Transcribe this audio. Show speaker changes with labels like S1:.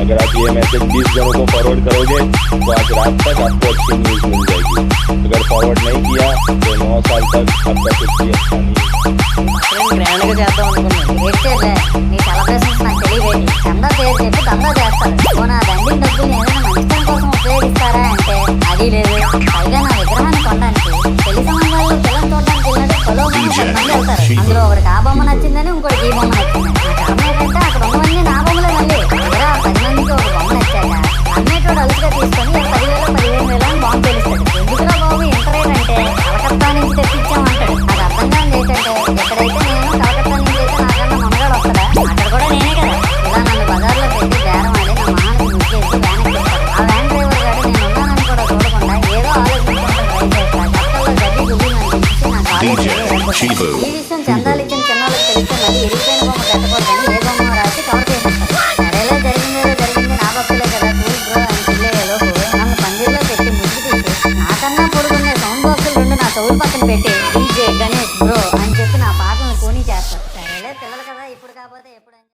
S1: अगर आप ये मैसेज 20 जनों को फॉरवर्ड करोगे तो आज रात तक आपको अच्छी न्यूज़ मिल जाएगी। अगर फॉरवर्ड नहीं किया तो 9 साल तक आपका कुछ भी अच्छा नहीं
S2: గ్రాండ్గా చేద్దాం అనుకున్నాను. వేస్తేలే నీ సెలబ్రేషన్స్ నాకు తెలియవేంటి, చందా పేరు చెప్పి దందా చేస్తారు. పోనీ ఆ దండిన డబ్బులు ఏదైనా మంచి పని కోసం ఉపయోగిస్తారా అంటే అది లేదు. పైగా నా విగ్రహాన్ని కొనడానికి పెళ్లి సంబంధాలు పిల్లలు చూడడానికి వెళ్ళినట్టు పొలం కొంతమంది వెళ్తారు. అందులో ఒకరికి ఆ బొమ్మ నచ్చిందని ఇంకోటి ఈ బొమ్మ నచ్చిందని. నా కారణం ఏంటంటే అక్కడ ఉన్నవన్నీ నా బొమ్మలే. మళ్ళీ దగ్గర 10 మందికి ఒక బొమ్మ నచ్చాక అన్నిటోడు అలుసుగా తీసుకొని 10,000 15,000 అని బాంబు తెలుస్తాడు. ఎందుకురా బాబు ఇంత రేట్ అంటే కలకత్తా నుంచి తెప్పించామంటాడు. నాకు అర్థం కాదు ఏంటంటే ఎక్కడైతే నేను కలకత్తా నుంచి అయితే నాకన్నా మొనగాడు వస్తాడా, అక్కడ కూడా నేనే కదా. ఇలా నన్ను బజార్లో పెట్టి బేరం ఆడి నా మహానికి ముగ్గేసి వ్యాన్ ఎక్కిస్తాడు. ఆ వ్యాన్ డ్రైవర్ గారు నేను ఉన్నానని కూడా చూడకుండా ఏదో ఆలోచించుకుంటూ డ్రైవ్ చేస్తా. గట్టల్లో గడ్డి గుబిమని చూసి నా కాలేజీ ఈ విషయం చందాలు ఇచ్చిన చిన్నోళ్ళకి తెలిస్తే మళ్ళీ ఎరిగిపోయిన బొమ్మ పెట్టకూడదని ఏ బొమ్మ రాసి కవర్ చేసేస్తాడు. సరేలే జరిగిందేదో జరిగింది, నా భక్తులే కదా చూడు బ్రో అని పిల్లేలోపు నన్ను పందిర్లో పెట్టి ముగ్గు తీసి నాకన్నా పొడుగునే సౌండ్ బాక్సులు 2 నా చెవుల పక్కన పెట్టి